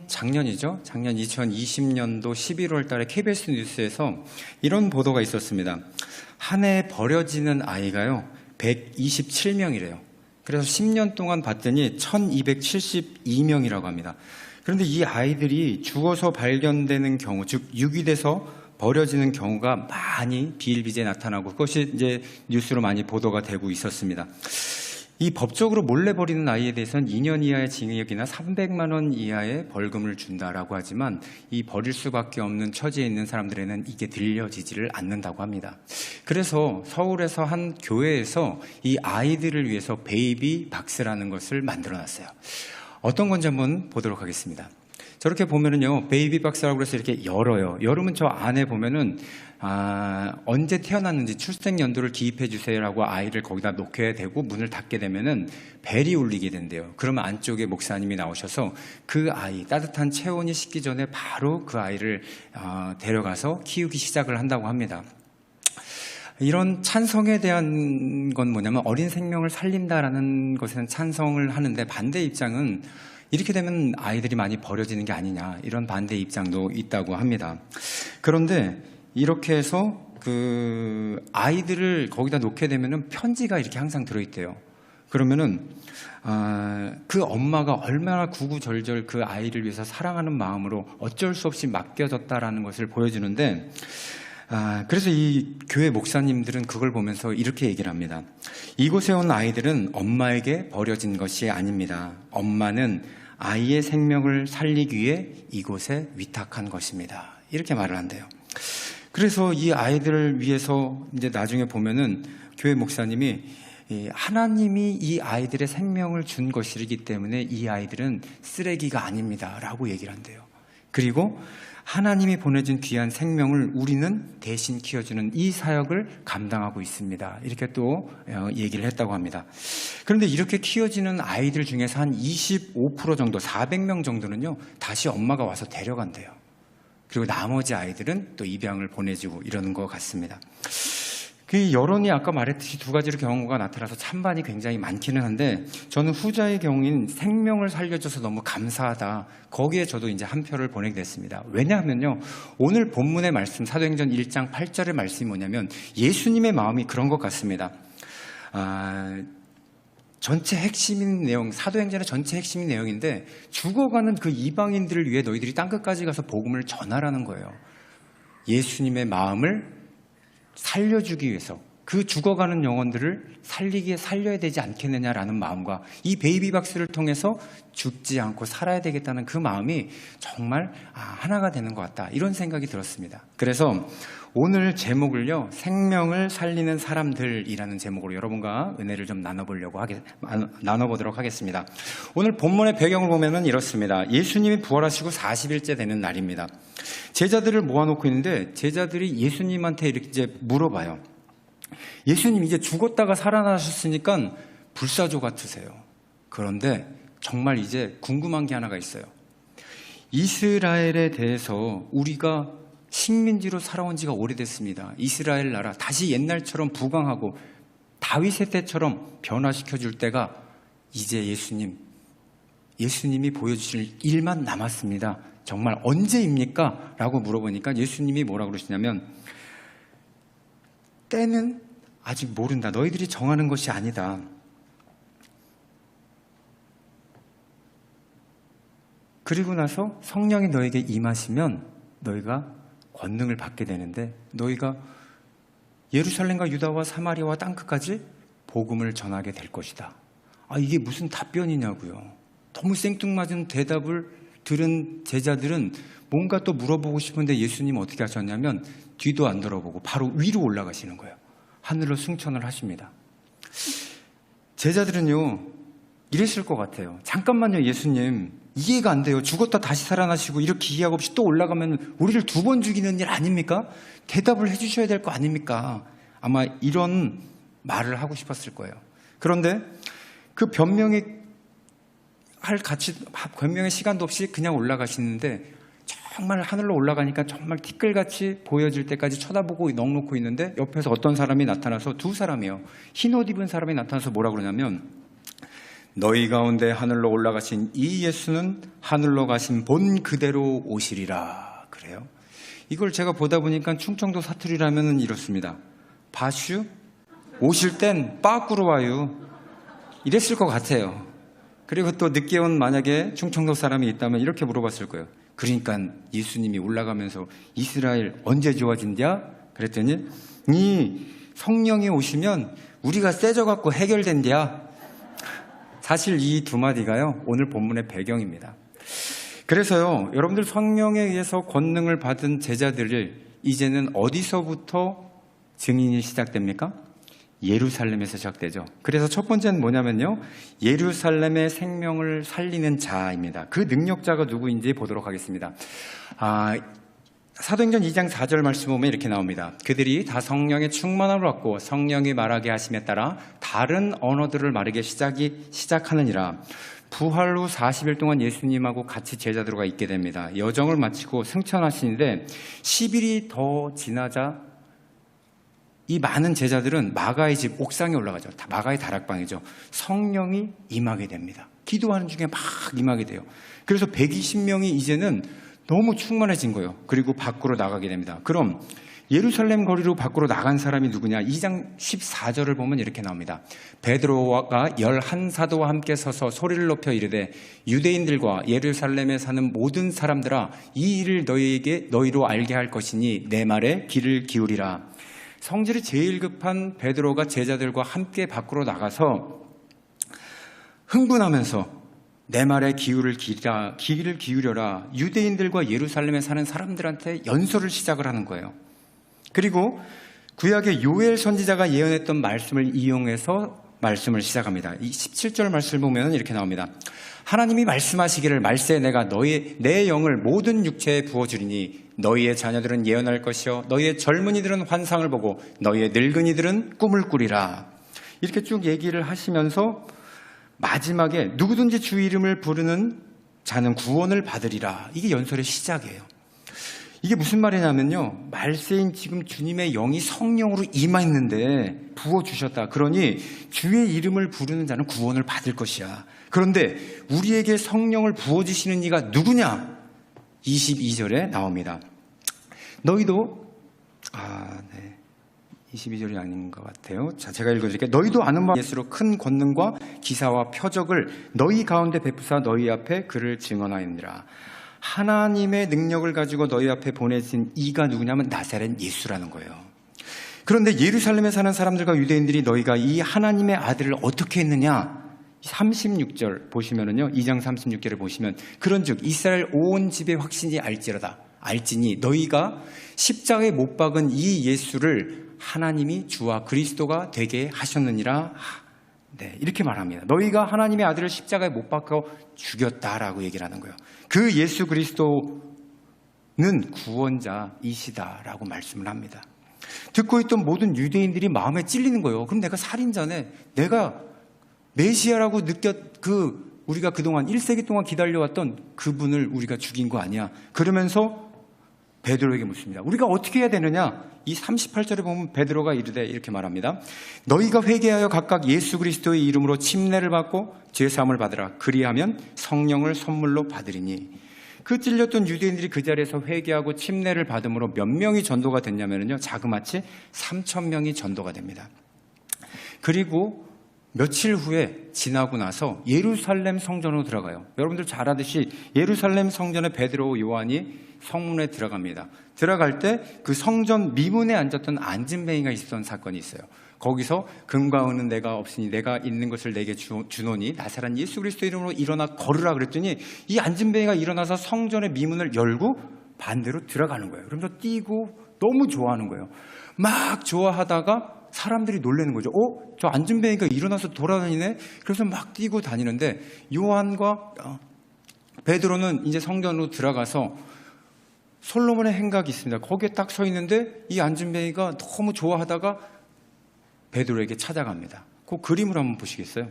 작년이죠. 작년 2020년도 11월 달에 KBS 뉴스에서 이런 보도가 있었습니다. 한 해 버려지는 아이가요, 127명이래요. 그래서 10년 동안 봤더니 1272명이라고 합니다. 그런데 이 아이들이 죽어서 발견되는 경우, 즉 유기돼서 버려지는 경우가 많이 비일비재에 나타나고, 그것이 이제 뉴스로 많이 보도가 되고 있었습니다. 이 법적으로 몰래 버리는 아이에 대해서는 2년 이하의 징역이나 300만 원 이하의 벌금을 준다라고 하지만, 이 버릴 수밖에 없는 처지에 있는 사람들에는 이게 들려지지를 않는다고 합니다. 그래서 서울에서 한 교회에서 이 아이들을 위해서 베이비 박스라는 것을 만들어놨어요. 어떤 건지 한번 보도록 하겠습니다. 저렇게 보면은요, 베이비 박스라고 해서 이렇게 열어요. 열으면 저 안에 보면은 언제 태어났는지 출생 연도를 기입해 주세요라고 아이를 거기다 놓게 되고, 문을 닫게 되면은 벨이 울리게 된대요. 그러면 안쪽에 목사님이 나오셔서 그 아이 따뜻한 체온이 식기 전에 바로 그 아이를 데려가서 키우기 시작을 한다고 합니다. 이런 찬성에 대한 건 뭐냐면, 어린 생명을 살린다라는 것에는 찬성을 하는데, 반대 입장은 이렇게 되면 아이들이 많이 버려지는 게 아니냐, 이런 반대 입장도 있다고 합니다. 그런데 이렇게 해서 그 아이들을 거기다 놓게 되면은 편지가 이렇게 항상 들어있대요. 그러면은 그 엄마가 얼마나 구구절절 그 아이를 위해서 사랑하는 마음으로 어쩔 수 없이 맡겨졌다라는 것을 보여주는데, 그래서 이 교회 목사님들은 그걸 보면서 이렇게 얘기를 합니다. 이곳에 온 아이들은 엄마에게 버려진 것이 아닙니다. 엄마는 아이의 생명을 살리기 위해 이곳에 위탁한 것입니다. 이렇게 말을 한대요. 그래서 이 아이들을 위해서 이제 나중에 보면은 교회 목사님이 하나님이 이 아이들의 생명을 준 것이기 때문에 이 아이들은 쓰레기가 아닙니다 라고 얘기를 한대요. 그리고 하나님이 보내준 귀한 생명을 우리는 대신 키워주는 이 사역을 감당하고 있습니다, 이렇게 또 얘기를 했다고 합니다. 그런데 이렇게 키워지는 아이들 중에서 한 25% 정도, 400명 정도는요, 다시 엄마가 와서 데려간대요. 그리고 나머지 아이들은 또 입양을 보내주고 이러는 것 같습니다. 그 여론이 아까 말했듯이 두 가지로 경우가 나타나서 찬반이 굉장히 많기는 한데, 저는 후자의 경우인 생명을 살려줘서 너무 감사하다, 거기에 저도 이제 한 표를 보내게 됐습니다. 왜냐하면요, 오늘 본문의 말씀, 사도행전 1장 8절의 말씀이 뭐냐면 예수님의 마음이 그런 것 같습니다. 전체 핵심인 내용, 사도행전의 전체 핵심인 내용인데, 죽어가는 그 이방인들을 위해 너희들이 땅끝까지 가서 복음을 전하라는 거예요. 예수님의 마음을 살려주기 위해서, 그 죽어가는 영혼들을 살려야 되지 않겠느냐라는 마음과, 이 베이비 박스를 통해서 죽지 않고 살아야 되겠다는 그 마음이 정말 하나가 되는 것 같다, 이런 생각이 들었습니다. 그래서 오늘 제목을요, 생명을 살리는 사람들이라는 제목으로 여러분과 은혜를 좀 나눠보도록 하겠습니다. 오늘 본문의 배경을 보면은 이렇습니다. 예수님이 부활하시고 40일째 되는 날입니다. 제자들을 모아놓고 있는데, 제자들이 예수님한테 이렇게 이제 물어봐요. 예수님, 이제 죽었다가 살아나셨으니까 불사조 같으세요. 그런데 정말 이제 궁금한 게 하나가 있어요. 이스라엘에 대해서 우리가 식민지로 살아온 지가 오래됐습니다. 이스라엘 나라 다시 옛날처럼 부강하고 다윗의 때처럼 변화시켜 줄 때가 이제 예수님이 보여주실 일만 남았습니다. 정말 언제입니까? 라고 물어보니까 예수님이 뭐라고 그러시냐면, 때는 아직 모른다. 너희들이 정하는 것이 아니다. 그리고 나서 성령이 너에게 임하시면 너희가 권능을 받게 되는데, 너희가 예루살렘과 유다와 사마리아와 땅끝까지 복음을 전하게 될 것이다. 이게 무슨 답변이냐고요. 너무 생뚱맞은 대답을 들은 제자들은 뭔가 또 물어보고 싶은데, 예수님 어떻게 하셨냐면 뒤도 안 돌아보고 바로 위로 올라가시는 거예요. 하늘로 승천을 하십니다. 제자들은요, 이랬을 것 같아요. 잠깐만요, 예수님, 이해가 안 돼요. 죽었다 다시 살아나시고 이렇게 이해하고 없이 또 올라가면 우리를 2번 죽이는 일 아닙니까? 대답을 해주셔야 될 거 아닙니까? 아마 이런 말을 하고 싶었을 거예요. 그런데 그 변명의 시간도 없이 그냥 올라가시는데, 정말 하늘로 올라가니까 정말 티끌같이 보여질 때까지 쳐다보고 넋놓고 있는데, 옆에서 어떤 사람이 나타나서, 두 사람이요, 흰 옷 입은 사람이 나타나서 뭐라 그러냐면, 너희 가운데 하늘로 올라가신 이 예수는 하늘로 가신 본 그대로 오시리라. 그래요. 이걸 제가 보다 보니까 충청도 사투리라면 이렇습니다. 바슈? 오실 땐 빠꾸로 와요. 이랬을 것 같아요. 그리고 또 늦게 온 만약에 충청도 사람이 있다면 이렇게 물어봤을 거예요. 그러니까 예수님이 올라가면서 이스라엘 언제 좋아진냐? 그랬더니 이 성령이 오시면 우리가 세져갖고 해결된대야. 사실 이 두 마디가요, 오늘 본문의 배경입니다. 그래서요, 여러분들 성령에 의해서 권능을 받은 제자들을 이제는 어디서부터 증인이 시작됩니까? 예루살렘에서 시작되죠. 그래서 첫 번째는 뭐냐면요, 예루살렘의 생명을 살리는 자입니다. 그 능력자가 누구인지 보도록 하겠습니다. 사도행전 2장 4절 말씀 보면 이렇게 나옵니다. 그들이 다 성령의 충만함을 받고 성령이 말하게 하심에 따라 다른 언어들을 말하기 시작하느니라. 부활 후 40일 동안 예수님하고 같이 제자들과 있게 됩니다. 여정을 마치고 승천하시는데 10일이 더 지나자 이 많은 제자들은 마가의 집 옥상에 올라가죠. 마가의 다락방이죠. 성령이 임하게 됩니다. 기도하는 중에 막 임하게 돼요. 그래서 120명이 이제는 너무 충만해진 거예요. 그리고 밖으로 나가게 됩니다. 그럼 예루살렘 거리로 밖으로 나간 사람이 누구냐? 2장 14절을 보면 이렇게 나옵니다. 베드로가 11사도와 함께 서서 소리를 높여 이르되 유대인들과 예루살렘에 사는 모든 사람들아, 이 일을 너희로 알게 할 것이니 내 말에 귀를 기울이라. 성질이 제일 급한 베드로가 제자들과 함께 밖으로 나가서 흥분하면서 내 말에 귀를 기울여라. 유대인들과 예루살렘에 사는 사람들한테 연설을 시작을 하는 거예요. 그리고 구약의 요엘 선지자가 예언했던 말씀을 이용해서 말씀을 시작합니다. 이 17절 말씀을 보면 이렇게 나옵니다. 하나님이 말씀하시기를 말세 내가 내 영을 모든 육체에 부어주리니 너희의 자녀들은 예언할 것이요 너희의 젊은이들은 환상을 보고 너희의 늙은이들은 꿈을 꾸리라. 이렇게 쭉 얘기를 하시면서 마지막에 누구든지 주 이름을 부르는 자는 구원을 받으리라. 이게 연설의 시작이에요. 이게 무슨 말이냐면요, 말세인 지금 주님의 영이 성령으로 임하였는데 부어주셨다. 그러니 주의 이름을 부르는 자는 구원을 받을 것이야. 그런데 우리에게 성령을 부어주시는 이가 누구냐? 22절에 나옵니다. 너희도 22절이 아닌 것 같아요. 자, 제가 읽어드릴게요. 너희도 아는 바 예수로 큰 권능과 기사와 표적을 너희 가운데 베푸사 너희 앞에 그를 증언하였느니라. 하나님의 능력을 가지고 너희 앞에 보내신 이가 누구냐면 나사렛 예수라는 거예요. 그런데 예루살렘에 사는 사람들과 유대인들이 너희가 이 하나님의 아들을 어떻게 했느냐? 36절 보시면은요, 2장 36절을 보시면 그런즉 이스라엘 온 집의 확신이 알지니 너희가 십자가에 못 박은 이 예수를 하나님이 주와 그리스도가 되게 하셨느니라. 네, 이렇게 말합니다. 너희가 하나님의 아들을 십자가에 못 박아 죽였다라고 얘기를 하는 거예요. 그 예수 그리스도는 구원자이시다라고 말씀을 합니다. 듣고 있던 모든 유대인들이 마음에 찔리는 거예요. 그럼 내가 살인자네, 내가 메시아라고 우리가 그동안 1세기 동안 기다려왔던 그분을 우리가 죽인 거 아니야. 그러면서 베드로에게 묻습니다. 우리가 어떻게 해야 되느냐? 이 38절에 보면 베드로가 이르되 이렇게 말합니다. 너희가 회개하여 각각 예수 그리스도의 이름으로 침례를 받고 죄사함을 받으라. 그리하면 성령을 선물로 받으리니. 그 찔렸던 유대인들이 그 자리에서 회개하고 침례를 받음으로 몇 명이 전도가 됐냐면요, 자그마치 3,000명이 전도가 됩니다. 그리고 며칠 후에 지나고 나서 예루살렘 성전으로 들어가요. 여러분들 잘 아듯이 예루살렘 성전에 베드로 요한이 성문에 들어갑니다. 들어갈 때 그 성전 미문에 앉았던 안진뱅이가 있었던 사건이 있어요. 거기서 금과 은은 내가 없으니 내가 있는 것을 내게 주노니 나사렛 예수 그리스도 이름으로 일어나 걸으라 그랬더니 이 안진뱅이가 일어나서 성전의 미문을 열고 반대로 들어가는 거예요. 그러면서 뛰고 너무 좋아하는 거예요. 막 좋아하다가 사람들이 놀라는 거죠. 저 안진뱅이가 일어나서 돌아다니네? 그래서 막 뛰고 다니는데 요한과 베드로는 이제 성전으로 들어가서 솔로몬의 행각이 있습니다. 거기에 딱 서 있는데 이 안진뱅이가 너무 좋아하다가 베드로에게 찾아갑니다. 그 그림을 한번 보시겠어요?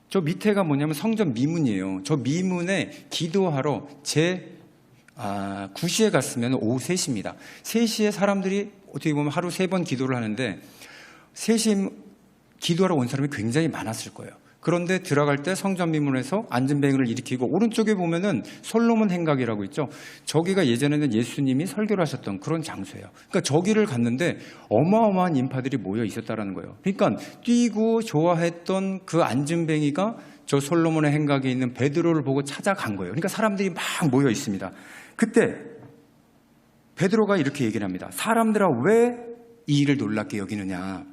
저 밑에가 뭐냐면 성전 미문이에요. 저 미문에 기도하러 9시에 갔으면 오후 3시입니다. 3시에 사람들이 어떻게 보면 하루 3번 기도를 하는데 3시에 기도하러 온 사람이 굉장히 많았을 거예요. 그런데 들어갈 때 성전 미문에서 안진뱅이를 일으키고, 오른쪽에 보면은 솔로몬 행각이라고 있죠. 저기가 예전에는 예수님이 설교를 하셨던 그런 장소예요. 그러니까 저기를 갔는데 어마어마한 인파들이 모여 있었다라는 거예요. 그러니까 뛰고 좋아했던 그 안진뱅이가 저 솔로몬의 행각에 있는 베드로를 보고 찾아간 거예요. 그러니까 사람들이 막 모여 있습니다. 그때 베드로가 이렇게 얘기를 합니다. 사람들아, 왜 이 일을 놀랍게 여기느냐?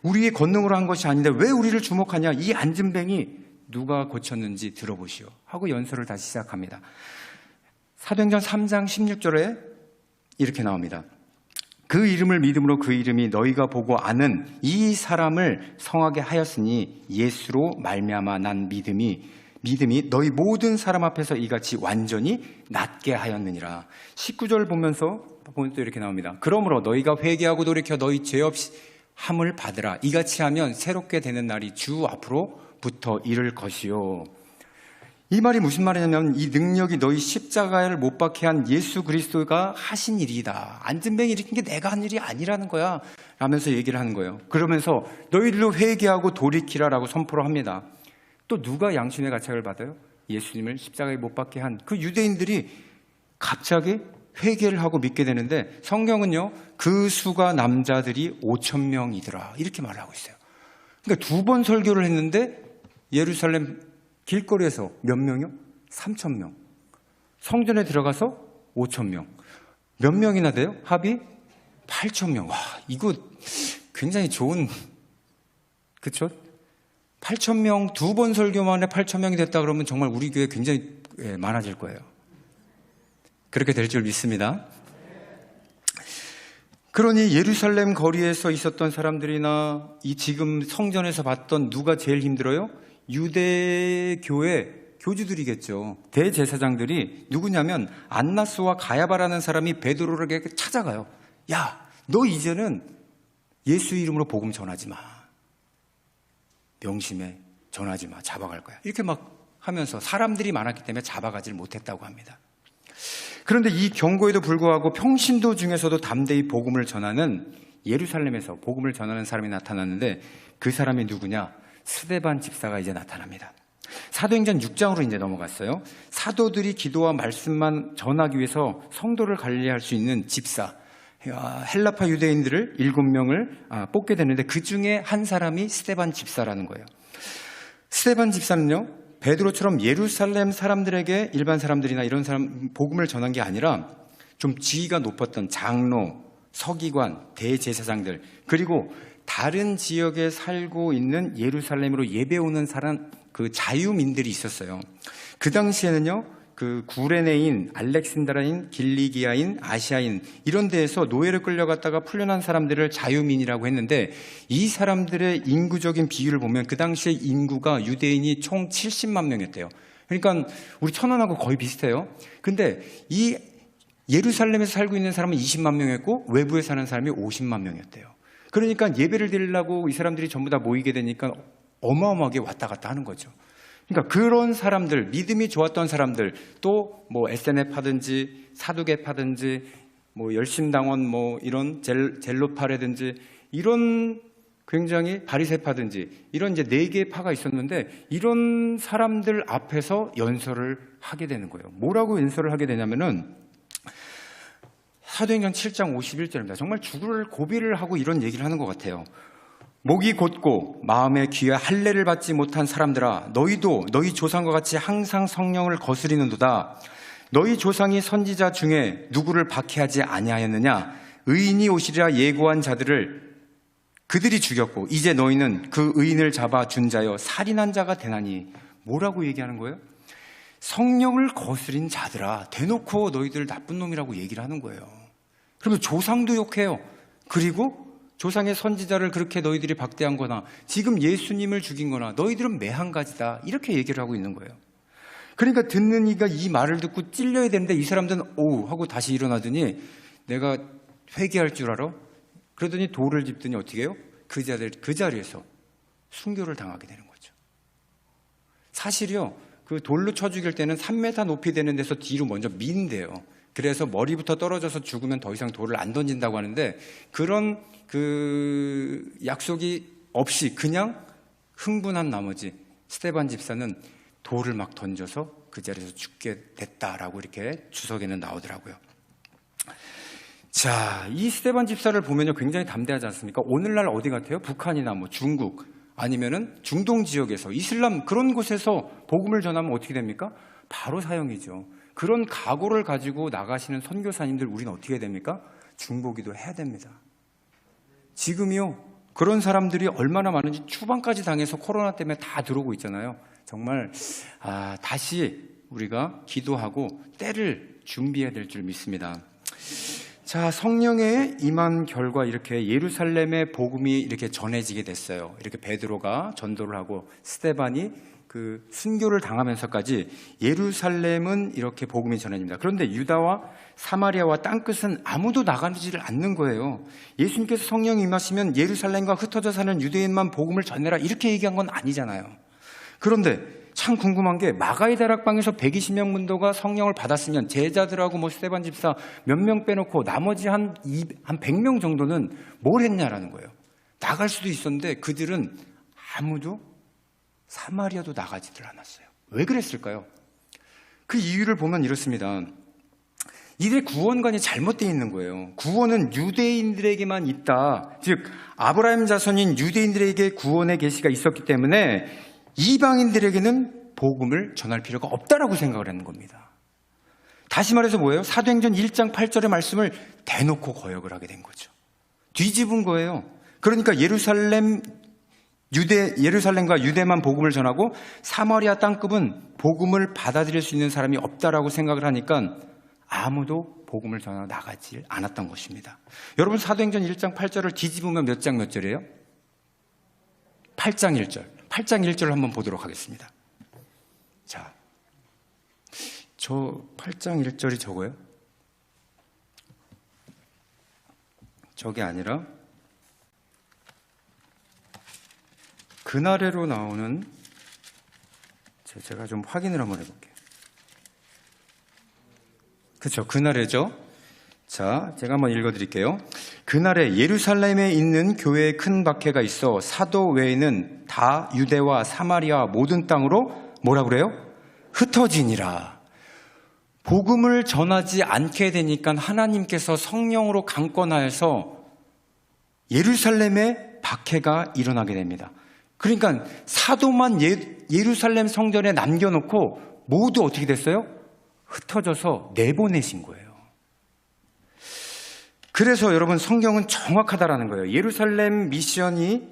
우리의 권능으로 한 것이 아닌데 왜 우리를 주목하냐? 이 안진뱅이 누가 고쳤는지 들어보시오 하고 연설을 다시 시작합니다. 사도행전 3장 16절에 이렇게 나옵니다. 그 이름을 믿음으로 그 이름이 너희가 보고 아는 이 사람을 성하게 하였으니 예수로 말미암아 난 믿음이 너희 모든 사람 앞에서 이같이 완전히 낫게 하였느니라. 19절 보면서 또 이렇게 나옵니다. 그러므로 너희가 회개하고 돌이켜 너희 죄 없이 함을 받으라. 이같이 하면 새롭게 되는 날이 주 앞으로부터 이를 것이요. 이 말이 무슨 말이냐면 이 능력이 너희 십자가를 못 박게 한 예수 그리스도가 하신 일이다. 안진뱅이 일으킨 게 내가 한 일이 아니라는 거야 라면서 얘기를 하는 거예요. 그러면서 너희들로 회개하고 돌이키라라고 선포를 합니다. 또 누가 양심의 가책을 받아요? 예수님을 십자가에 못 박게 한 그 유대인들이 갑자기 회개를 하고 믿게 되는데, 성경은요 그 수가 남자들이 5,000명이더라 이렇게 말하고 있어요. 그러니까 2번 설교를 했는데 예루살렘 길거리에서 몇 명이요? 3,000명. 성전에 들어가서 5,000명. 몇 명이나 돼요? 합이 8,000명. 와, 이거 굉장히 좋은, 그쵸? 8,000명, 2번 설교만에 8,000명이 됐다 그러면 정말 우리 교회 굉장히 많아질 거예요. 그렇게 될 줄 믿습니다. 그러니 예루살렘 거리에서 있었던 사람들이나 이 지금 성전에서 봤던 누가 제일 힘들어요? 유대교회 교주들이겠죠. 대제사장들이 누구냐면 안나스와 가야바라는 사람이 베드로에게 찾아가요. 야, 너 이제는 예수 이름으로 복음 전하지 마. 명심해. 전하지 마. 잡아갈 거야. 이렇게 막 하면서 사람들이 많았기 때문에 잡아가질 못했다고 합니다. 그런데 이 경고에도 불구하고 평신도 중에서도 담대히 복음을 전하는, 예루살렘에서 복음을 전하는 사람이 나타났는데 그 사람이 누구냐? 스데반 집사가 이제 나타납니다. 사도행전 6장으로 이제 넘어갔어요. 사도들이 기도와 말씀만 전하기 위해서 성도를 관리할 수 있는 집사, 헬라파 유대인들을 7명을 뽑게 되는데 그 중에 한 사람이 스데반 집사라는 거예요. 스데반 집사는요, 베드로처럼 예루살렘 사람들에게 일반 사람들이나 이런 사람 복음을 전한 게 아니라 좀 지위가 높았던 장로, 서기관, 대제사장들, 그리고 다른 지역에 살고 있는 예루살렘으로 예배 오는 사람, 그 자유민들이 있었어요. 그 당시에는요, 그 구레네인, 알렉산드라인, 길리기아인, 아시아인 이런 데에서 노예를 끌려갔다가 풀려난 사람들을 자유민이라고 했는데, 이 사람들의 인구적인 비율을 보면 그 당시에 인구가 유대인이 총 70만 명이었대요. 그러니까 우리 천안하고 거의 비슷해요. 근데 이 예루살렘에서 살고 있는 사람은 20만 명이었고 외부에 사는 사람이 50만 명이었대요. 그러니까 예배를 드리려고 이 사람들이 전부 다 모이게 되니까 어마어마하게 왔다 갔다 하는 거죠. 그러니까 그런 사람들, 믿음이 좋았던 사람들, 또 뭐 SNF 하든지 사두개 파든지 뭐 열심당원 뭐 이런 젤로파라든지 이런 굉장히 바리새파든지 이런 이제 4개의 파가 있었는데, 이런 사람들 앞에서 연설을 하게 되는 거예요. 뭐라고 연설을 하게 되냐면은 사도행전 7장 51절입니다. 정말 죽을 고비를 하고 이런 얘기를 하는 것 같아요. 목이 곧고 마음에 귀에 할례를 받지 못한 사람들아, 너희도 너희 조상과 같이 항상 성령을 거스리는도다. 너희 조상이 선지자 중에 누구를 박해하지 아니하였느냐? 의인이 오시리라 예고한 자들을 그들이 죽였고 이제 너희는 그 의인을 잡아 준 자여 살인한 자가 되나니. 뭐라고 얘기하는 거예요? 성령을 거스린 자들아, 대놓고 너희들 나쁜 놈이라고 얘기를 하는 거예요. 그러면 조상도 욕해요. 그리고 조상의 선지자를 그렇게 너희들이 박대한 거나 지금 예수님을 죽인 거나 너희들은 매한가지다, 이렇게 얘기를 하고 있는 거예요. 그러니까 듣는 이가 이 말을 듣고 찔려야 되는데 이 사람들은 오우 하고 다시 일어나더니 내가 회개할 줄 알아? 그러더니 돌을 짚더니 어떻게 해요? 그 자리에서 순교를 당하게 되는 거죠. 사실이요, 그 돌로 쳐 죽일 때는 3m 높이 되는 데서 뒤로 먼저 민대요. 그래서 머리부터 떨어져서 죽으면 더 이상 돌을 안 던진다고 하는데, 그런 그 약속이 없이 그냥 흥분한 나머지 스데반 집사는 돌을 막 던져서 그 자리에서 죽게 됐다라고 이렇게 주석에는 나오더라고요. 자, 이 스데반 집사를 보면요, 굉장히 담대하지 않습니까? 오늘날 어디 같아요? 북한이나 뭐 중국 아니면은 중동 지역에서 이슬람 그런 곳에서 복음을 전하면 어떻게 됩니까? 바로 사형이죠. 그런 각오를 가지고 나가시는 선교사님들 우리는 어떻게 됩니까? 중보기도 해야 됩니다. 지금이요, 그런 사람들이 얼마나 많은지 추방까지 당해서 코로나 때문에 다 들어오고 있잖아요. 정말 다시 우리가 기도하고 때를 준비해야 될 줄 믿습니다. 자, 성령의 임한 결과 이렇게 예루살렘의 복음이 이렇게 전해지게 됐어요. 이렇게 베드로가 전도를 하고 스데반이 그 순교를 당하면서까지 예루살렘은 이렇게 복음이 전해집니다. 그런데 유다와 사마리아와 땅끝은 아무도 나가지를 않는 거예요. 예수님께서 성령이 임하시면 예루살렘과 흩어져 사는 유대인만 복음을 전해라 이렇게 얘기한 건 아니잖아요. 그런데 참 궁금한 게 마가의 다락방에서 120명 문도가 성령을 받았으면 제자들하고 뭐 스데반 집사 몇 명 빼놓고 나머지 한 100명 정도는 뭘 했냐라는 거예요. 나갈 수도 있었는데 그들은 아무도 사마리아도 나가지들 않았어요. 왜 그랬을까요? 그 이유를 보면 이렇습니다. 이들의 구원관이 잘못되어 있는 거예요. 구원은 유대인들에게만 있다. 즉 아브라함 자손인 유대인들에게 구원의 계시가 있었기 때문에 이방인들에게는 복음을 전할 필요가 없다라고 생각을 하는 겁니다. 다시 말해서 뭐예요? 사도행전 1장 8절의 말씀을 대놓고 거역을 하게 된 거죠. 뒤집은 거예요. 그러니까 예루살렘과 유대만 복음을 전하고 사마리아 땅급은 복음을 받아들일 수 있는 사람이 없다라고 생각을 하니까 아무도 복음을 전하러 나가지 않았던 것입니다. 여러분 사도행전 1장 8절을 뒤집으면 몇 장 몇 절이에요? 8장 1절. 8장 1절을 한번 보도록 하겠습니다. 자, 저 8장 1절이 저거예요? 저게 아니라 그날에로 나오는, 제가 좀 확인을 한번 해볼게요. 그렇죠, 그날에죠. 자, 제가 한번 읽어드릴게요. 그날에 예루살렘에 있는 교회에 큰 박해가 있어 사도 외에는 다 유대와 사마리아 모든 땅으로 뭐라 그래요? 흩어지니라. 복음을 전하지 않게 되니까 하나님께서 성령으로 강권하여서 예루살렘에 박해가 일어나게 됩니다. 그러니까 사도만 예루살렘 성전에 남겨놓고 모두 어떻게 됐어요? 흩어져서 내보내신 거예요. 그래서 여러분 성경은 정확하다라는 거예요. 예루살렘 미션이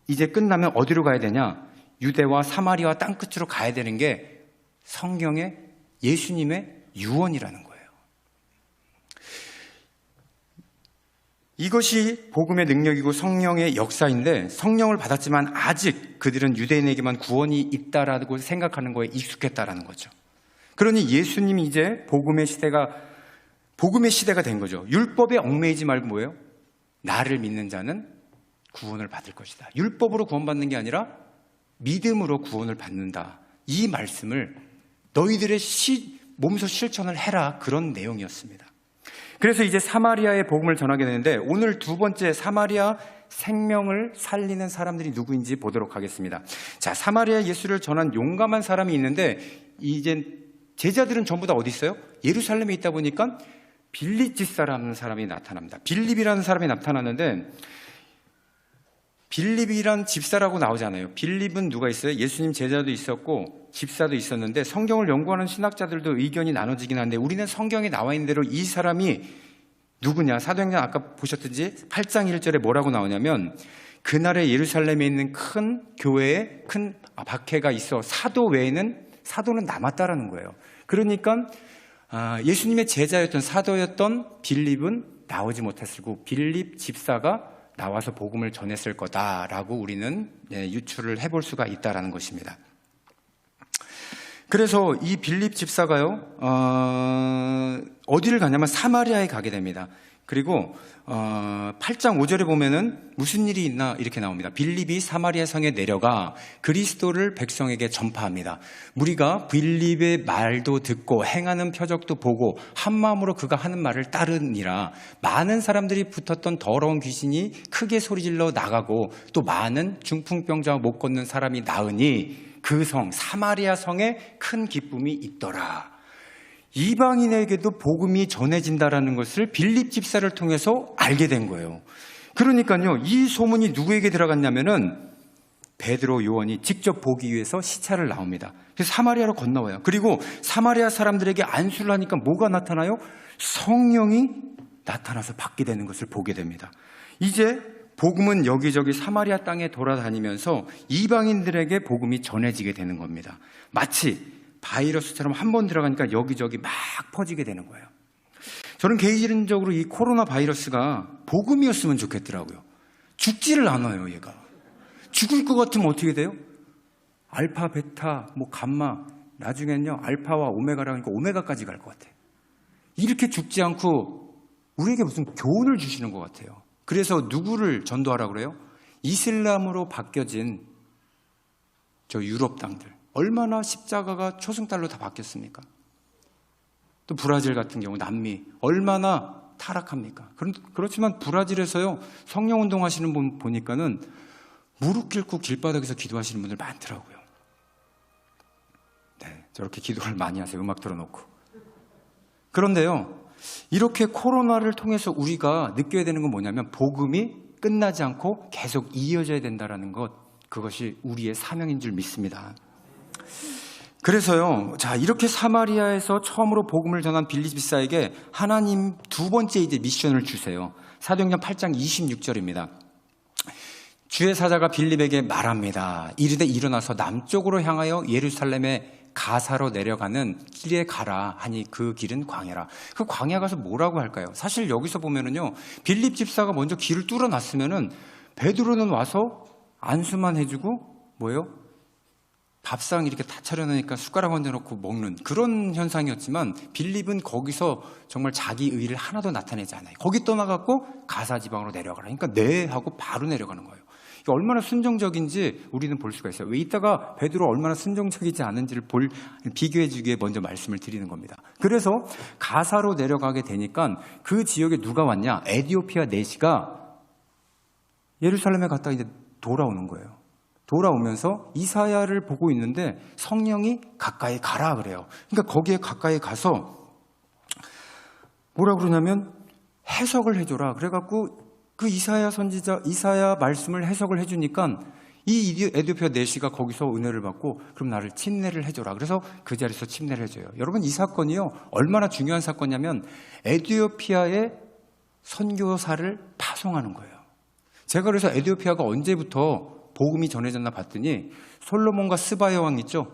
이제 끝나면 어디로 가야 되냐? 유대와 사마리아 땅끝으로 가야 되는 게 성경의 예수님의 유언이라는 거예요. 이것이 복음의 능력이고 성령의 역사인데 성령을 받았지만 아직 그들은 유대인에게만 구원이 있다라고 생각하는 거에 익숙했다라는 거죠. 그러니 예수님이 이제 복음의 시대가 된 거죠. 율법에 얽매이지 말고 뭐예요? 나를 믿는 자는 구원을 받을 것이다. 율법으로 구원받는 게 아니라 믿음으로 구원을 받는다. 이 말씀을 너희들의 몸소 실천을 해라. 그런 내용이었습니다. 그래서 이제 사마리아의 복음을 전하게 되는데 오늘 두 번째 사마리아 생명을 살리는 사람들이 누구인지 보도록 하겠습니다. 자, 사마리아 예수를 전한 용감한 사람이 있는데 이제 제자들은 전부 다 어디 있어요? 예루살렘에 있다 보니까 빌립 집사라는 사람이 나타납니다. 빌립이라는 사람이 나타나는데 빌립이란 집사라고 나오잖아요. 빌립은 누가 있어요? 예수님 제자도 있었고 집사도 있었는데 성경을 연구하는 신학자들도 의견이 나눠지긴 한데 우리는 성경에 나와 있는 대로 이 사람이 누구냐? 사도행전 아까 보셨든지 8장 1절에 뭐라고 나오냐면 그날에 예루살렘에 있는 큰 교회에 큰 박해가 있어 사도는 남았다라는 거예요. 그러니까 예수님의 제자였던 사도였던 빌립은 나오지 못했고 빌립 집사가 나와서 복음을 전했을 거다라고 우리는 유추를 해볼 수가 있다라는 것입니다. 그래서 이 빌립 집사가요 어디를 가냐면 사마리아에 가게 됩니다. 그리고 8장 5절에 보면은 무슨 일이 있나 이렇게 나옵니다. 빌립이 사마리아 성에 내려가 그리스도를 백성에게 전파합니다. 무리가 빌립의 말도 듣고 행하는 표적도 보고 한 마음으로 그가 하는 말을 따르니라. 많은 사람들이 붙었던 더러운 귀신이 크게 소리질러 나가고 또 많은 중풍병자와 못 걷는 사람이 나으니 그 성 사마리아 성에 큰 기쁨이 있더라. 이방인에게도 복음이 전해진다라는 것을 빌립 집사를 통해서 알게 된 거예요. 그러니까요, 이 소문이 누구에게 들어갔냐면은 베드로, 요한이 직접 보기 위해서 시차를 나옵니다. 그래서 사마리아로 건너와요. 그리고 사마리아 사람들에게 안수를 하니까 뭐가 나타나요? 성령이 나타나서 받게 되는 것을 보게 됩니다. 이제 복음은 여기저기 사마리아 땅에 돌아다니면서 이방인들에게 복음이 전해지게 되는 겁니다. 마치 바이러스처럼 한 번 들어가니까 여기저기 막 퍼지게 되는 거예요. 저는 개인적으로 이 코로나 바이러스가 복음이었으면 좋겠더라고요. 죽지를 않아요, 얘가. 죽을 것 같으면 어떻게 돼요? 알파, 베타, 감마, 나중엔요 알파와 오메가라고 하니까 오메가까지 갈 것 같아요. 이렇게 죽지 않고 우리에게 무슨 교훈을 주시는 것 같아요. 그래서 누구를 전도하라고 그래요? 이슬람으로 바뀌어진 저 유럽 땅들, 얼마나 십자가가 초승달로 다 바뀌었습니까? 또 브라질 같은 경우, 남미 얼마나 타락합니까? 그렇지만 브라질에서요 성령운동 하시는 분 보니까는 무릎 꿇고 길바닥에서 기도하시는 분들 많더라고요. 네, 저렇게 기도를 많이 하세요. 음악 틀어놓고. 그런데요, 이렇게 코로나를 통해서 우리가 느껴야 되는 건 뭐냐면 복음이 끝나지 않고 계속 이어져야 된다는 것, 그것이 우리의 사명인 줄 믿습니다. 그래서요, 자, 이렇게 사마리아에서 처음으로 복음을 전한 빌립 집사에게 하나님 두 번째 이제 미션을 주세요. 사도행전 8장 26절입니다. 주의 사자가 빌립에게 말합니다. 이르되 일어나서 남쪽으로 향하여 예루살렘의 가사로 내려가는 길에 가라 하니 그 길은 광야라. 그 광야 가서 뭐라고 할까요? 사실 여기서 보면은요, 빌립 집사가 먼저 길을 뚫어놨으면은 베드로는 와서 안수만 해주고 뭐예요? 밥상 이렇게 다 차려놓으니까 숟가락 얹어놓고 먹는 그런 현상이었지만 빌립은 거기서 정말 자기 의의를 하나도 나타내지 않아요. 거기 떠나갖고 가사 지방으로 내려가라. 그러니까 네 하고 바로 내려가는 거예요. 얼마나 순종적인지 우리는 볼 수가 있어요. 왜 이따가 베드로 얼마나 순종적이지 않은지를 비교해 주기 위해 먼저 말씀을 드리는 겁니다. 그래서 가사로 내려가게 되니까 그 지역에 누가 왔냐? 에디오피아 내시가 예루살렘에 갔다가 이제 돌아오는 거예요. 돌아오면서 이사야를 보고 있는데 성령이 가까이 가라 그래요. 그러니까 거기에 가까이 가서 뭐라 그러냐면 해석을 해줘라. 그래갖고 그 이사야 선지자, 이사야 말씀을 해석을 해주니까 이 에디오피아 내시가 거기서 은혜를 받고 그럼 나를 침례를 해줘라. 그래서 그 자리에서 침례를 해줘요. 여러분, 이 사건이요 얼마나 중요한 사건이냐면 에디오피아의 선교사를 파송하는 거예요. 제가 그래서 에디오피아가 언제부터 복음이 전해졌나 봤더니 솔로몬과 스바야 왕 있죠?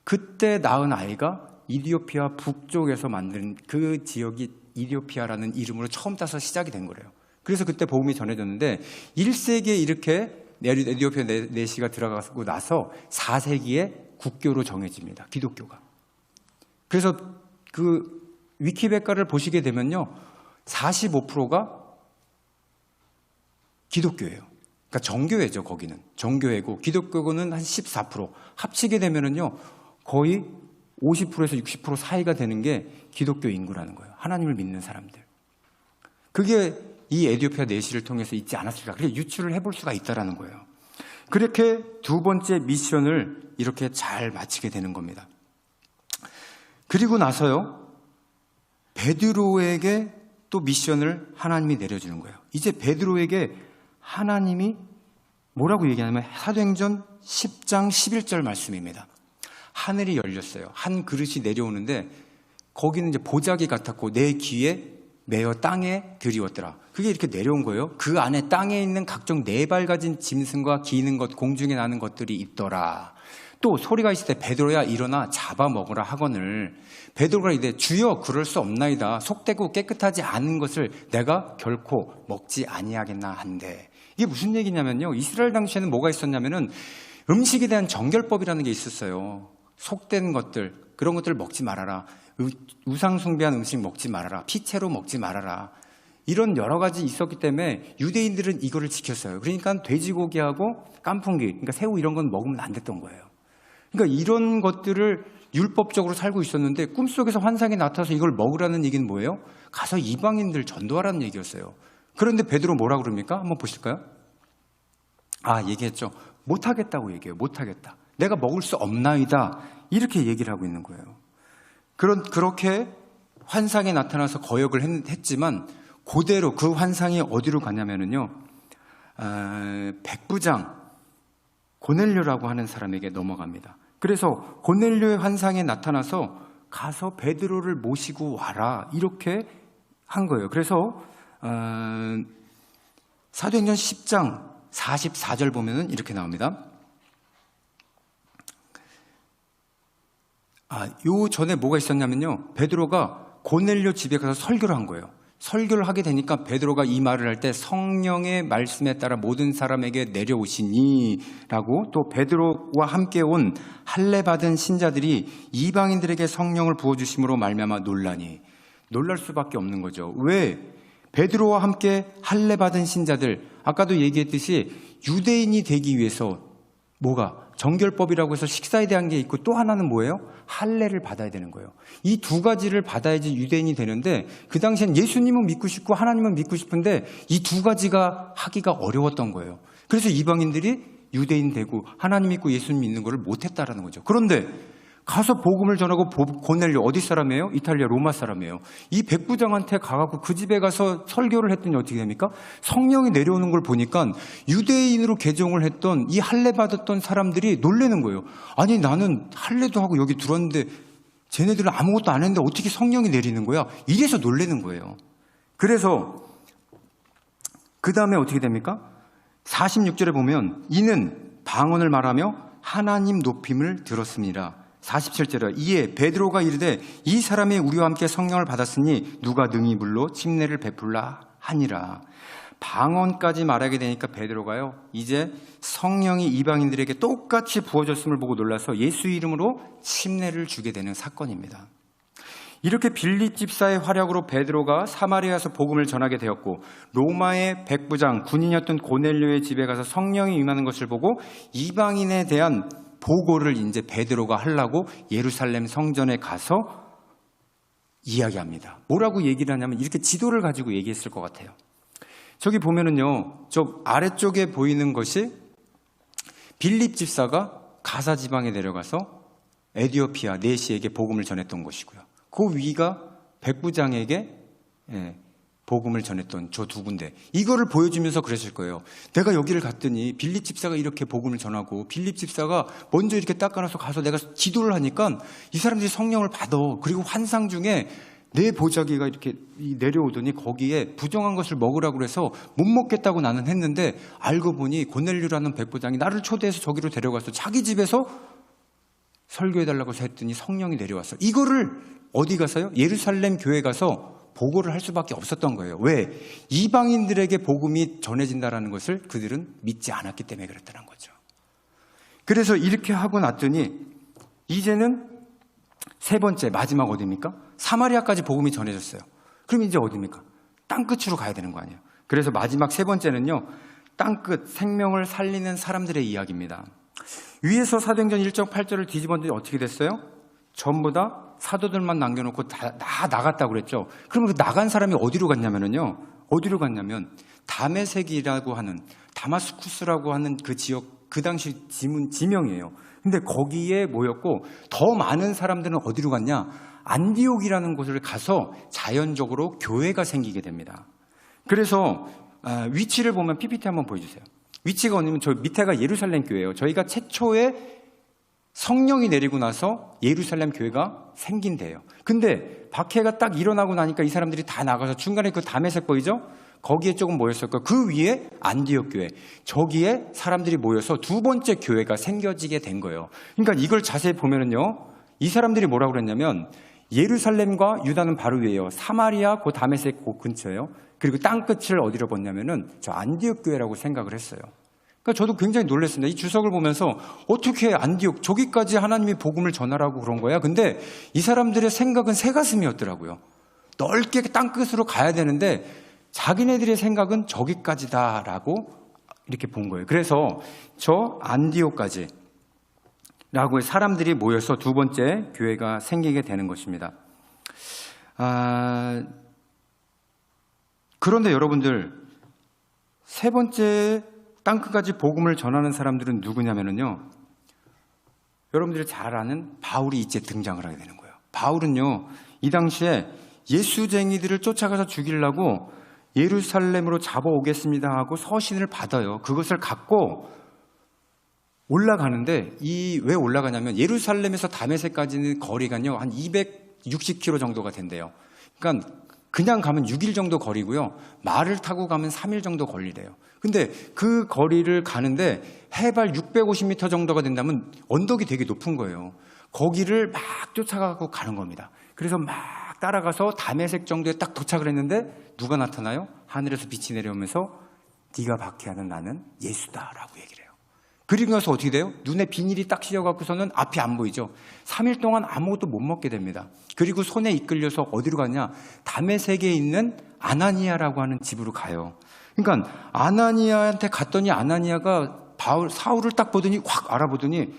그때 낳은 아이가 이디오피아 북쪽에서 만든 그 지역이 이디오피아라는 이름으로 처음 따서 시작이 된 거래요. 그래서 그때 복음이 전해졌는데 1세기에 이렇게 에디오피아 내시가 들어가고 나서 4세기에 국교로 정해집니다. 기독교가. 그래서 그 위키백과를 보시게 되면요 45%가 기독교예요. 그러니까 정교회죠. 거기는 정교회고 기독교는 한 14%. 합치게 되면은요 거의 50%에서 60% 사이가 되는 게 기독교 인구라는 거예요. 하나님을 믿는 사람들. 그게 이 에디오피아 내시를 통해서 있지 않았을까. 그래서 유추를 해볼 수가 있다라는 거예요. 그렇게 두 번째 미션을 이렇게 잘 마치게 되는 겁니다. 그리고 나서요 베드로에게 또 미션을 하나님이 내려주는 거예요. 이제 베드로에게 하나님이 뭐라고 얘기하냐면 사도행전 10장 11절 말씀입니다. 하늘이 열렸어요. 한 그릇이 내려오는데 거기는 이제 보자기 같았고 내 귀에 매어 땅에 들이웠더라. 그게 이렇게 내려온 거예요. 그 안에 땅에 있는 각종 네 발 가진 짐승과 기는 것, 공중에 나는 것들이 있더라. 또 소리가 있을 때 베드로야 일어나 잡아먹으라 하거늘 베드로가 이르되 주여 그럴 수 없나이다. 속되고 깨끗하지 않은 것을 내가 결코 먹지 아니하겠나 한데. 이게 무슨 얘기냐면요 이스라엘 당시에는 뭐가 있었냐면은 음식에 대한 정결법이라는 게 있었어요. 속된 것들 그런 것들을 먹지 말아라. 우상 숭배한 음식 먹지 말아라. 피채로 먹지 말아라. 이런 여러 가지 있었기 때문에 유대인들은 이거를 지켰어요. 그러니까 돼지고기하고 깐풍기, 그러니까 새우 이런 건 먹으면 안 됐던 거예요. 그러니까 이런 것들을 율법적으로 살고 있었는데 꿈속에서 환상이 나타나서 이걸 먹으라는 얘기는 뭐예요? 가서 이방인들 전도하라는 얘기였어요. 그런데 베드로 뭐라고 그럽니까? 한번 보실까요? 얘기했죠. 못하겠다고 얘기해요. 못하겠다. 내가 먹을 수 없나이다. 이렇게 얘기를 하고 있는 거예요. 그렇게 환상에 나타나서 거역을 했지만 그대로 그 환상이 어디로 가냐면요. 백부장 고넬료라고 하는 사람에게 넘어갑니다. 그래서 고넬료의 환상에 나타나서 가서 베드로를 모시고 와라 이렇게 한 거예요. 그래서 사도행전 10장 44절 보면은 이렇게 나옵니다. 요 전에 뭐가 있었냐면요. 베드로가 고넬료 집에 가서 설교를 한 거예요. 설교를 하게 되니까 베드로가 이 말을 할 때 성령의 말씀에 따라 모든 사람에게 내려오시니 라고, 또 베드로와 함께 온 할례 받은 신자들이 이방인들에게 성령을 부어주심으로 말미암아 놀라니. 놀랄 수밖에 없는 거죠. 왜? 베드로와 함께 할례 받은 신자들, 아까도 얘기했듯이 유대인이 되기 위해서 뭐가? 정결법이라고 해서 식사에 대한 게 있고 또 하나는 뭐예요? 할례를 받아야 되는 거예요. 이 두 가지를 받아야지 유대인이 되는데 그 당시엔 예수님은 믿고 싶고 하나님은 믿고 싶은데 이 두 가지가 하기가 어려웠던 거예요. 그래서 이방인들이 유대인 되고 하나님 믿고 예수님 믿는 것을 못했다라는 거죠. 그런데 가서 복음을 전하고 고넬료 어디 사람이에요? 이탈리아 로마 사람이에요. 이 백부장한테 가갖고 그 집에 가서 설교를 했더니 어떻게 됩니까? 성령이 내려오는 걸 보니까 유대인으로 개종을 했던 이 할례 받았던 사람들이 놀라는 거예요. 아니 나는 할례도 하고 여기 들어왔는데 쟤네들은 아무것도 안 했는데 어떻게 성령이 내리는 거야? 이래서 놀라는 거예요. 그래서 그 다음에 어떻게 됩니까? 46절에 보면 이는 방언을 말하며 하나님 높임을 들었습니다. 47절에 이에 베드로가 이르되 이 사람이 우리와 함께 성령을 받았으니 누가 능히 물로 침례를 베풀라 하니라. 방언까지 말하게 되니까 베드로가요 이제 성령이 이방인들에게 똑같이 부어졌음을 보고 놀라서 예수 이름으로 침례를 주게 되는 사건입니다. 이렇게 빌립 집사의 활약으로 베드로가 사마리아에서 복음을 전하게 되었고, 로마의 백부장 군인이었던 고넬료의 집에 가서 성령이 임하는 것을 보고 이방인에 대한 보고를 이제 베드로가 하려고 예루살렘 성전에 가서 이야기합니다. 뭐라고 얘기를 하냐면 이렇게 지도를 가지고 얘기했을 것 같아요. 저기 보면은요, 저 아래쪽에 보이는 것이 빌립 집사가 가사 지방에 내려가서 에디오피아 네시에게 복음을 전했던 곳이고요. 그 위가 백부장에게 복음을 전했던 저 두 군데, 이거를 보여주면서 그랬을 거예요. 내가 여기를 갔더니 빌립 집사가 이렇게 복음을 전하고 빌립 집사가 먼저 이렇게 닦아놔서 가서 내가 지도를 하니까 이 사람들이 성령을 받아. 그리고 환상 중에 내 보자기가 이렇게 내려오더니 거기에 부정한 것을 먹으라고 해서 못 먹겠다고 나는 했는데 알고 보니 고넬료라는 백부장이 나를 초대해서 저기로 데려가서 자기 집에서 설교해달라고 해서 했더니 성령이 내려왔어. 이거를 어디 가서요? 예루살렘 교회 가서 보고를 할 수밖에 없었던 거예요. 왜? 이방인들에게 복음이 전해진다라는 것을 그들은 믿지 않았기 때문에 그랬다는 거죠. 그래서 이렇게 하고 났더니 이제는 세 번째, 마지막 어디입니까? 사마리아까지 복음이 전해졌어요. 그럼 이제 어디입니까? 땅끝으로 가야 되는 거 아니에요. 그래서 마지막 세 번째는요, 땅끝, 생명을 살리는 사람들의 이야기입니다. 위에서 사도행전 1.8절을 뒤집었는데 어떻게 됐어요? 전부 다 사도들만 남겨놓고 다 나갔다고 그랬죠. 그러면 그 나간 사람이 어디로 갔냐면요. 어디로 갔냐면 다메섹이라고 하는, 다마스쿠스라고 하는 그 지역, 그 당시 지명이에요. 근데 거기에 모였고, 더 많은 사람들은 어디로 갔냐? 안디옥이라는 곳을 가서 자연적으로 교회가 생기게 됩니다. 그래서 위치를 보면 PPT 한번 보여주세요. 위치가 어디냐면 저 밑에가 예루살렘 교회예요. 저희가 최초에 성령이 내리고 나서 예루살렘 교회가 생긴대요. 근데 박해가 딱 일어나고 나니까 이 사람들이 다 나가서 중간에 그 다메섹 보이죠? 거기에 조금 모였을까? 그 위에 안디옥 교회, 저기에 사람들이 모여서 두 번째 교회가 생겨지게 된 거예요. 그러니까 이걸 자세히 보면은요, 이 사람들이 뭐라고 그랬냐면 예루살렘과 유다는 바로 위에요. 사마리아 그 다메섹 그 근처예요. 그리고 땅끝을 어디로 봤냐면은 저 안디옥 교회라고 생각을 했어요. 그러니까 저도 굉장히 놀랐습니다. 이 주석을 보면서 어떻게 안디옥, 저기까지 하나님이 복음을 전하라고 그런 거야? 근데 이 사람들의 생각은 새가슴이었더라고요. 넓게 땅끝으로 가야 되는데 자기네들의 생각은 저기까지다라고 이렇게 본 거예요. 그래서 저 안디옥까지 라고 사람들이 모여서 두 번째 교회가 생기게 되는 것입니다. 그런데 여러분들, 세 번째 땅끝까지 복음을 전하는 사람들은 누구냐면요, 여러분들이 잘 아는 바울이 이제 등장을 하게 되는 거예요. 바울은요, 이 당시에 예수쟁이들을 쫓아가서 죽이려고 예루살렘으로 잡아오겠습니다 하고 서신을 받아요. 그것을 갖고 올라가는데, 왜 올라가냐면 예루살렘에서 다메섹까지는 거리가요 한 260km 정도가 된대요. 그러니까 그냥 가면 6일 정도 거리고요, 말을 타고 가면 3일 정도 걸리래요. 근데 그 거리를 가는데 해발 650m 정도가 된다면 언덕이 되게 높은 거예요. 거기를 막 쫓아가고 가는 겁니다. 그래서 막 따라가서 다메섹 정도에 딱 도착을 했는데 누가 나타나요? 하늘에서 빛이 내려오면서 네가 박해하는 나는 예수다라고 얘기를 해요. 그리고 나서 어떻게 돼요? 눈에 비닐이 딱 씌어갖고서는 앞이 안 보이죠. 3일 동안 아무것도 못 먹게 됩니다. 그리고 손에 이끌려서 어디로 가냐? 다메섹에 있는 아나니아라고 하는 집으로 가요. 그러니까 아나니아한테 갔더니 아나니아가 사울을 딱 보더니 확 알아보더니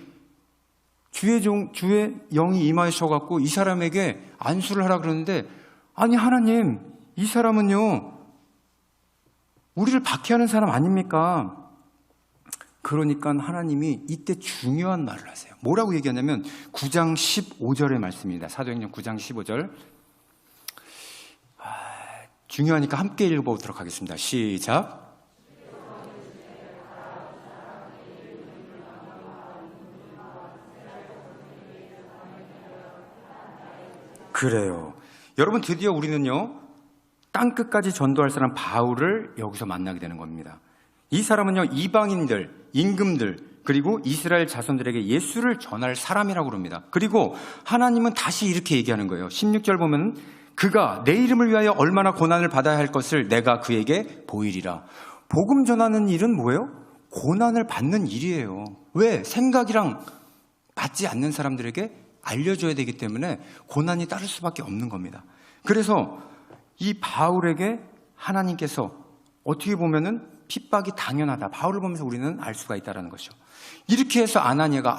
주의 영이 임하에 셔갖고 이 사람에게 안수를 하라 그러는데, 아니 하나님, 이 사람은요 우리를 박해하는 사람 아닙니까? 그러니까 하나님이 이때 중요한 말을 하세요. 뭐라고 얘기하냐면 9장 15절의 말씀입니다. 사도행전 9장 15절. 중요하니까 함께 읽어보도록 하겠습니다. 시작. 그래요. 여러분, 드디어 우리는요 땅끝까지 전도할 사람 바울을 여기서 만나게 되는 겁니다. 이 사람은요 이방인들, 임금들, 그리고 이스라엘 자손들에게 예수를 전할 사람이라고 그럽니다. 그리고 하나님은 다시 이렇게 얘기하는 거예요. 16절 보면 그가 내 이름을 위하여 얼마나 고난을 받아야 할 것을 내가 그에게 보이리라. 복음 전하는 일은 뭐예요? 고난을 받는 일이에요. 왜? 생각이랑 맞지 않는 사람들에게 알려줘야 되기 때문에 고난이 따를 수밖에 없는 겁니다. 그래서 이 바울에게 하나님께서 어떻게 보면은 핍박이 당연하다, 바울을 보면서 우리는 알 수가 있다는 것이죠. 이렇게 해서 아나니아가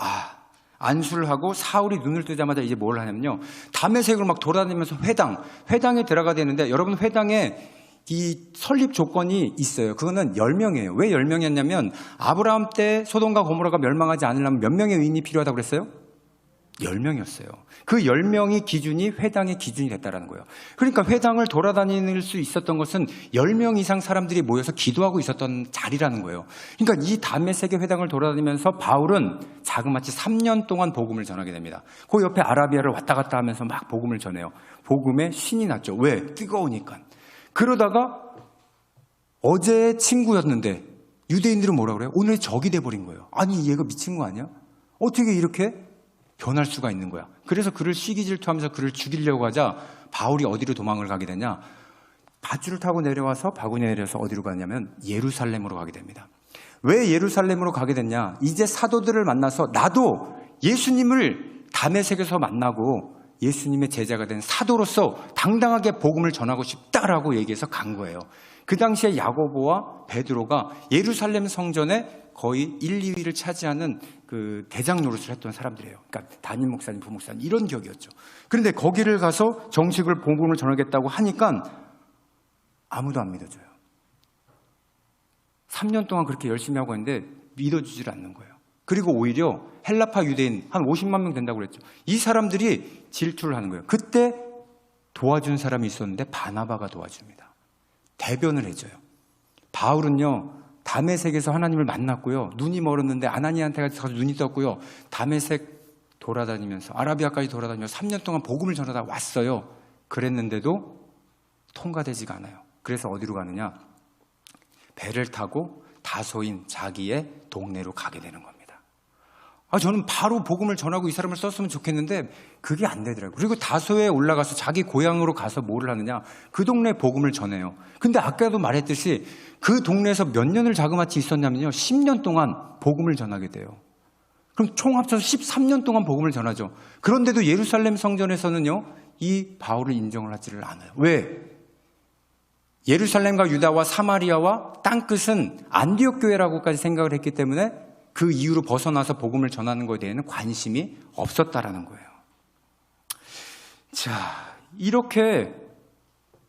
안수를 하고 사울이 눈을 뜨자마자 이제 뭘 하냐면요, 다메섹으로 막 돌아다니면서 회당에 들어가야 되는데, 여러분 회당에 이 설립 조건이 있어요. 그거는 10명이에요. 왜 10명이었냐면 아브라함 때 소돔과 고모라가 멸망하지 않으려면 몇 명의 의인이 필요하다고 그랬어요? 10명이었어요. 그 10명이 기준이 회당의 기준이 됐다는 거예요. 그러니까 회당을 돌아다닐 수 있었던 것은 10명 이상 사람들이 모여서 기도하고 있었던 자리라는 거예요. 그러니까 이 다메섹의 회당을 돌아다니면서 바울은 자그마치 3년 동안 복음을 전하게 됩니다. 그 옆에 아라비아를 왔다 갔다 하면서 막 복음을 전해요. 복음에 신이 났죠. 왜? 뜨거우니까. 그러다가 어제의 친구였는데 유대인들은 뭐라 그래요? 오늘 적이 돼버린 거예요. 아니 얘가 미친 거 아니야? 어떻게 이렇게 변할 수가 있는 거야. 그래서 그를 시기질투하면서 그를 죽이려고 하자 바울이 어디로 도망을 가게 되냐, 밧줄을 타고 내려와서 바구니에 내려서 어디로 가냐면 예루살렘으로 가게 됩니다. 왜 예루살렘으로 가게 됐냐? 이제 사도들을 만나서 나도 예수님을 다메섹에서 만나고 예수님의 제자가 된 사도로서 당당하게 복음을 전하고 싶다라고 얘기해서 간 거예요. 그 당시에 야고보와 베드로가 예루살렘 성전에 거의 1, 2위를 차지하는 그 대장 노릇을 했던 사람들이에요. 그러니까 담임 목사님, 부목사님 이런 격이었죠. 그런데 거기를 가서 정식을 복음을 전하겠다고 하니까 아무도 안 믿어줘요. 3년 동안 그렇게 열심히 하고 있는데 믿어주질 않는 거예요. 그리고 오히려 헬라파 유대인 한 50만 명 된다고 그랬죠. 이 사람들이 질투를 하는 거예요. 그때 도와준 사람이 있었는데 바나바가 도와줍니다. 대변을 해줘요. 바울은요 다메섹에서 하나님을 만났고요, 눈이 멀었는데 아나니아한테 가서 눈이 떴고요, 다메섹 돌아다니면서 아라비아까지 돌아다니면서 3년 동안 복음을 전하다 왔어요. 그랬는데도 통과되지가 않아요. 그래서 어디로 가느냐, 배를 타고 다소인 자기의 동네로 가게 되는 겁니다. 저는 바로 복음을 전하고 이 사람을 썼으면 좋겠는데 그게 안 되더라고요. 그리고 다소에 올라가서 자기 고향으로 가서 뭐를 하느냐, 그 동네 복음을 전해요. 근데 아까도 말했듯이 그 동네에서 몇 년을 자그마치 있었냐면요 10년 동안 복음을 전하게 돼요. 그럼 총 합쳐서 13년 동안 복음을 전하죠. 그런데도 예루살렘 성전에서는요 이 바울을 인정을 하지를 않아요. 왜? 예루살렘과 유다와 사마리아와 땅끝은 안디옥 교회라고까지 생각을 했기 때문에 그 이유로 벗어나서 복음을 전하는 것에 대해서는 관심이 없었다라는 거예요. 자, 이렇게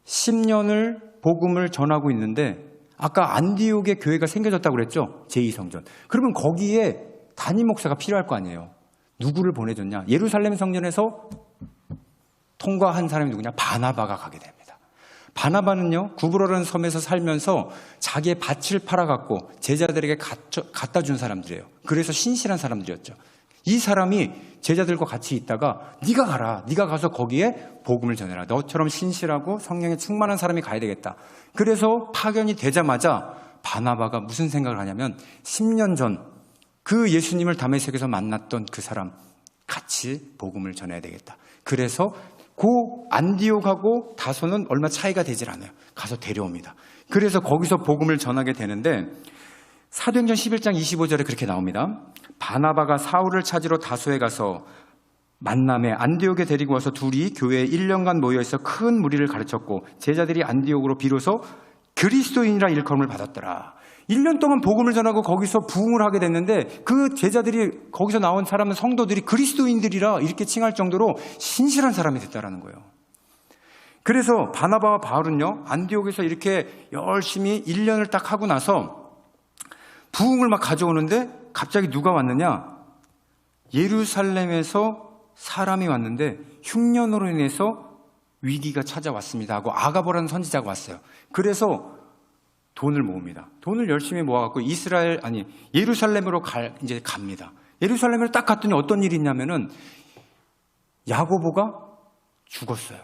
10년을 복음을 전하고 있는데 아까 안디옥에 교회가 생겨졌다고 그랬죠? 제2성전. 그러면 거기에 담임 목사가 필요할 거 아니에요. 누구를 보내줬냐? 예루살렘 성전에서 통과한 사람이 누구냐? 바나바가 가게 됩니다. 바나바는요, 구브로라는 섬에서 살면서 자기의 밭을 팔아갖고 제자들에게 갖다 준 사람들이에요. 그래서 신실한 사람들이었죠. 이 사람이 제자들과 같이 있다가 네가 가라. 네가 가서 거기에 복음을 전해라. 너처럼 신실하고 성령에 충만한 사람이 가야 되겠다. 그래서 파견이 되자마자 바나바가 무슨 생각을 하냐면 10년 전 그 예수님을 다메섹에서 만났던 그 사람 같이 복음을 전해야 되겠다. 그래서 그 안디옥하고 다소는 얼마 차이가 되질 않아요. 가서 데려옵니다. 그래서 거기서 복음을 전하게 되는데 사도행전 11장 25절에 그렇게 나옵니다. 바나바가 사울을 찾으러 다소에 가서 만남에 안디옥에 데리고 와서 둘이 교회에 1년간 모여있어 큰 무리를 가르쳤고 제자들이 안디옥으로 비로소 그리스도인이라 일컬음을 받았더라. 1년 동안 복음을 전하고 거기서 부흥을 하게 됐는데 그 제자들이 거기서 나온 사람은 성도들이 그리스도인들이라 이렇게 칭할 정도로 신실한 사람이 됐다라는 거예요. 그래서 바나바와 바울은요, 안디옥에서 이렇게 열심히 1년을 딱 하고 나서 부흥을 막 가져오는데 갑자기 누가 왔느냐? 예루살렘에서 사람이 왔는데 흉년으로 인해서 위기가 찾아왔습니다 하고 아가보라는 선지자가 왔어요. 그래서 돈을 모읍니다. 돈을 열심히 모아갖고 예루살렘으로 이제 갑니다. 예루살렘을 딱 갔더니 어떤 일이 있냐면은 야고보가 죽었어요.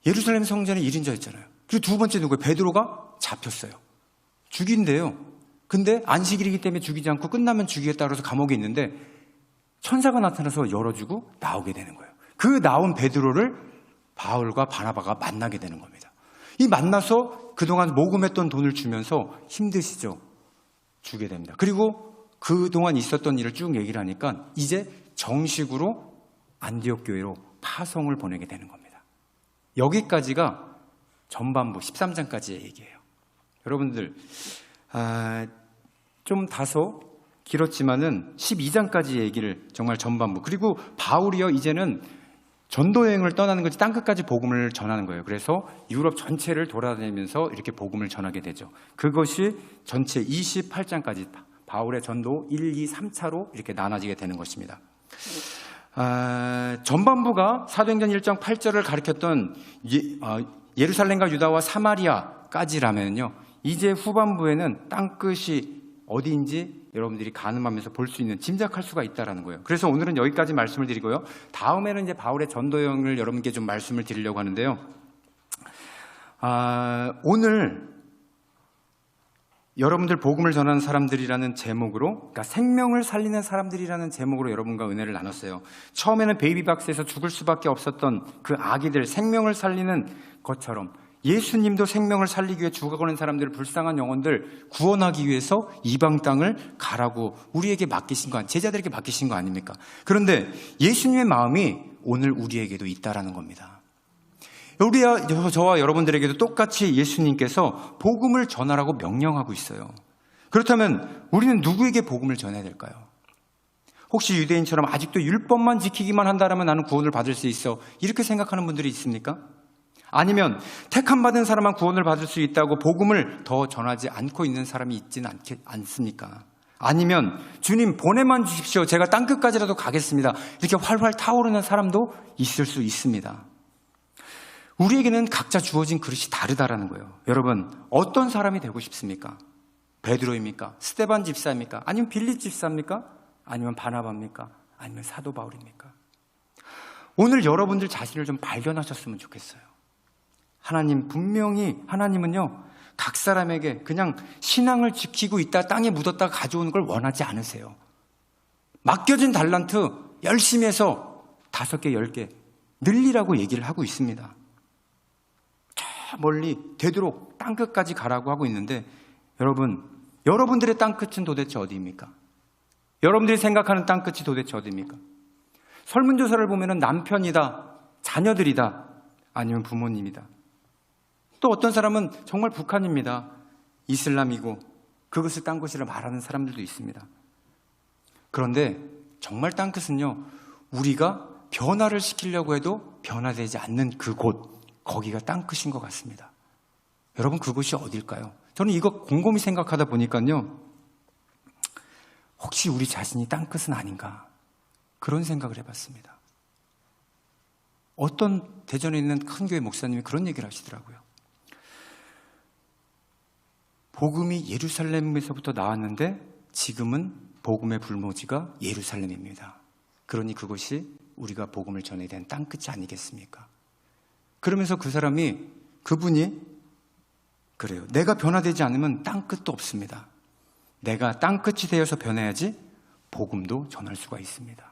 예루살렘 성전의 1인자였잖아요. 그리고 두 번째 누구예요? 베드로가 잡혔어요. 죽인대요. 근데 안식일이기 때문에 죽이지 않고 끝나면 죽이겠다 그래서 감옥에 있는데 천사가 나타나서 열어주고 나오게 되는 거예요. 그 나온 베드로를 바울과 바나바가 만나게 되는 겁니다. 이 만나서 그동안 모금했던 돈을 주면서 힘드시죠? 주게 됩니다. 그리고 그동안 있었던 일을 쭉 얘기를 하니까 이제 정식으로 안디옥 교회로 파송을 보내게 되는 겁니다. 여기까지가 전반부 13장까지의 얘기예요. 여러분들 좀 다소 길었지만은 12장까지 얘기를 정말 전반부. 그리고 바울이요 이제는 전도 여행을 떠나는 거지 땅끝까지 복음을 전하는 거예요. 그래서 유럽 전체를 돌아다니면서 이렇게 복음을 전하게 되죠. 그것이 전체 28장까지 바울의 전도 1, 2, 3차로 이렇게 나눠지게 되는 것입니다. 전반부가 사도행전 1장 8절을 가리켰던 예루살렘과 유다와 사마리아까지라면요. 이제 후반부에는 땅끝이 어디인지 여러분들이 가늠하면서 볼 수 있는, 짐작할 수가 있다는 거예요. 그래서 오늘은 여기까지 말씀을 드리고요. 다음에는 이제 바울의 전도여행을 여러분께 좀 말씀을 드리려고 하는데요. 오늘 여러분들 복음을 전하는 사람들이라는 제목으로, 그러니까 생명을 살리는 사람들이라는 제목으로 여러분과 은혜를 나눴어요. 처음에는 베이비박스에서 죽을 수밖에 없었던 그 아기들, 생명을 살리는 것처럼 예수님도 생명을 살리기 위해 죽어가는 사람들, 불쌍한 영혼들 구원하기 위해서 이방 땅을 가라고 우리에게 맡기신 거, 제자들에게 맡기신 거 아닙니까? 그런데 예수님의 마음이 오늘 우리에게도 있다라는 겁니다. 저와 여러분들에게도 똑같이 예수님께서 복음을 전하라고 명령하고 있어요. 그렇다면 우리는 누구에게 복음을 전해야 될까요? 혹시 유대인처럼 아직도 율법만 지키기만 한다면 나는 구원을 받을 수 있어, 이렇게 생각하는 분들이 있습니까? 아니면 택함 받은 사람만 구원을 받을 수 있다고 복음을 더 전하지 않고 있는 사람이 있지는 않습니까? 아니면 주님 보내만 주십시오, 제가 땅끝까지라도 가겠습니다, 이렇게 활활 타오르는 사람도 있을 수 있습니다. 우리에게는 각자 주어진 그릇이 다르다라는 거예요. 여러분, 어떤 사람이 되고 싶습니까? 베드로입니까? 스데반 집사입니까? 아니면 빌립 집사입니까? 아니면 바나바입니까? 아니면 사도 바울입니까? 오늘 여러분들 자신을 좀 발견하셨으면 좋겠어요. 하나님은요, 각 사람에게 그냥 신앙을 지키고 있다 땅에 묻었다가 가져오는 걸 원하지 않으세요. 맡겨진 달란트 열심히 해서 5개, 10개 늘리라고 얘기를 하고 있습니다. 저 멀리 되도록 땅끝까지 가라고 하고 있는데, 여러분들의 땅끝은 도대체 어디입니까? 여러분들이 생각하는 땅끝이 도대체 어디입니까? 설문조사를 보면 남편이다, 자녀들이다, 아니면 부모님이다. 또 어떤 사람은 정말 북한입니다, 이슬람이고 그것을 땅끝이라 말하는 사람들도 있습니다. 그런데 정말 땅끝은요, 우리가 변화를 시키려고 해도 변화되지 않는 그곳, 거기가 땅끝인 것 같습니다. 여러분, 그곳이 어딜까요? 저는 이거 곰곰이 생각하다 보니까요, 혹시 우리 자신이 땅끝은 아닌가? 그런 생각을 해봤습니다. 어떤 대전에 있는 큰 교회 목사님이 그런 얘기를 하시더라고요. 복음이 예루살렘에서부터 나왔는데 지금은 복음의 불모지가 예루살렘입니다. 그러니 그것이 우리가 복음을 전해야 되는 땅끝이 아니겠습니까? 그러면서 그분이 그래요. 내가 변화되지 않으면 땅끝도 없습니다. 내가 땅끝이 되어서 변해야지 복음도 전할 수가 있습니다.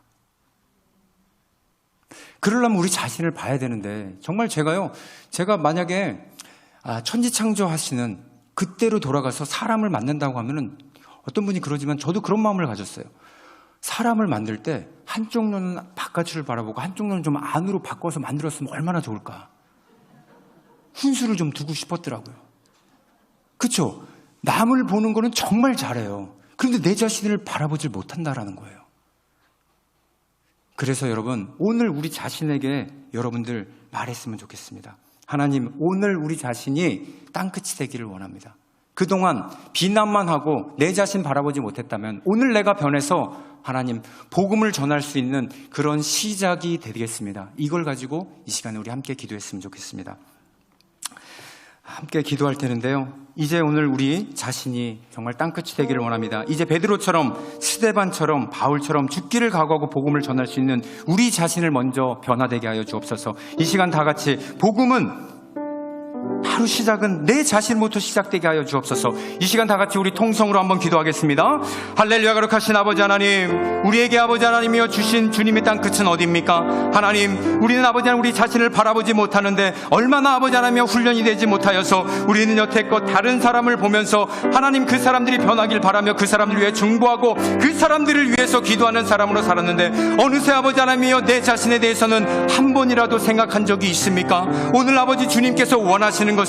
그러려면 우리 자신을 봐야 되는데, 정말 제가 만약에 천지창조하시는 그때로 돌아가서 사람을 만든다고 하면은, 어떤 분이 그러지만 저도 그런 마음을 가졌어요. 사람을 만들 때 한쪽 눈은 바깥을 바라보고 한쪽 눈은 좀 안으로 바꿔서 만들었으면 얼마나 좋을까. 훈수를 좀 두고 싶었더라고요. 그렇죠? 남을 보는 거는 정말 잘해요. 그런데 내 자신을 바라보질 못한다라는 거예요. 그래서 여러분, 오늘 우리 자신에게 여러분들 말했으면 좋겠습니다. 하나님, 오늘 우리 자신이 땅끝이 되기를 원합니다. 그동안 비난만 하고 내 자신 바라보지 못했다면 오늘 내가 변해서 하나님 복음을 전할 수 있는 그런 시작이 되겠습니다. 이걸 가지고 이 시간에 우리 함께 기도했으면 좋겠습니다. 함께 기도할 텐데요, 이제 오늘 우리 자신이 정말 땅끝이 되기를 원합니다. 이제 베드로처럼, 스데반처럼, 바울처럼 죽기를 각오하고 복음을 전할 수 있는 우리 자신을 먼저 변화되게 하여 주옵소서. 이 시간 다 같이 복음은 하루 시작은 내 자신부터 시작되게 하여 주옵소서. 이 시간 다 같이 우리 통성으로 한번 기도하겠습니다. 할렐루야. 거룩하신 아버지 하나님, 우리에게 아버지 하나님이여 주신 주님의 땅끝은 어디입니까? 하나님, 우리는 아버지 하나님 우리 자신을 바라보지 못하는데 얼마나 아버지 하나님이여 훈련이 되지 못하여서 우리는 여태껏 다른 사람을 보면서 하나님 그 사람들이 변하길 바라며 그 사람들을 위해 중보하고 그 사람들을 위해서 기도하는 사람으로 살았는데, 어느새 아버지 하나님이여 내 자신에 대해서는 한 번이라도 생각한 적이 있습니까? 오늘 아버지 주님께서 원하시는 것은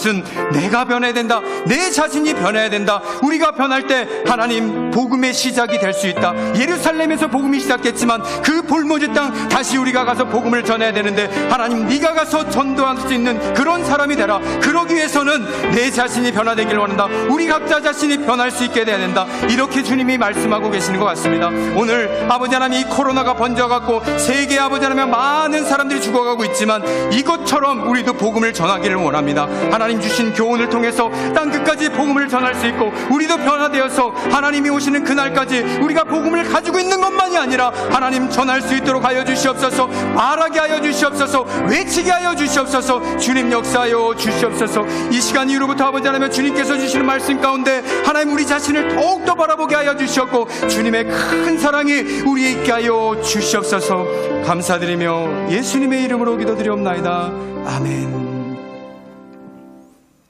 내가 변해야 된다. 내 자신이 변해야 된다. 우리가 변할 때 하나님 복음의 시작이 될 수 있다. 예루살렘에서 복음이 시작했지만 그 볼모지 땅 다시 우리가 가서 복음을 전해야 되는데, 하나님 네가 가서 전도할 수 있는 그런 사람이 되라. 그러기 위해서는 내 자신이 변화되기를 원한다. 우리 각자 자신이 변할 수 있게 돼야 된다. 이렇게 주님이 말씀하고 계시는 것 같습니다. 오늘 아버지 하나님 이 코로나가 번져갖고 세계 아버지 하나님 많은 사람들이 죽어가고 있지만 이것처럼 우리도 복음을 전하기를 원합니다. 하나님 주신 교훈을 통해서 땅끝까지 복음을 전할 수 있고, 우리도 변화되어서 하나님이 오시는 그날까지 우리가 복음을 가지고 있는 것만이 아니라 하나님 전할 수 있도록 하여 주시옵소서. 말하게 하여 주시옵소서. 외치게 하여 주시옵소서. 주님 역사하여 주시옵소서. 이 시간 이후로부터 아버지 하나님 주님께서 주시는 말씀 가운데 하나님 우리 자신을 더욱더 바라보게 하여 주시옵고, 주님의 큰 사랑이 우리에 있게 하여 주시옵소서. 감사드리며 예수님의 이름으로 기도드리옵나이다. 아멘.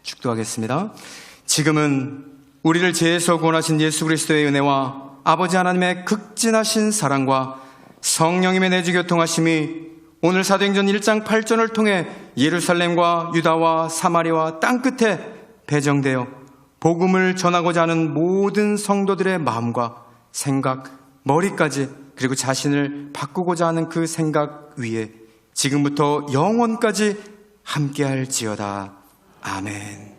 축도하겠습니다. 지금은 우리를 죄에서 구원하신 예수 그리스도의 은혜와 아버지 하나님의 극진하신 사랑과 성령님의 내주 교통하심이 오늘 사도행전 1장 8절을 통해 예루살렘과 유다와 사마리아와 땅끝에 배정되어 복음을 전하고자 하는 모든 성도들의 마음과 생각, 머리까지, 그리고 자신을 바꾸고자 하는 그 생각 위에 지금부터 영원까지 함께할지어다. 아멘.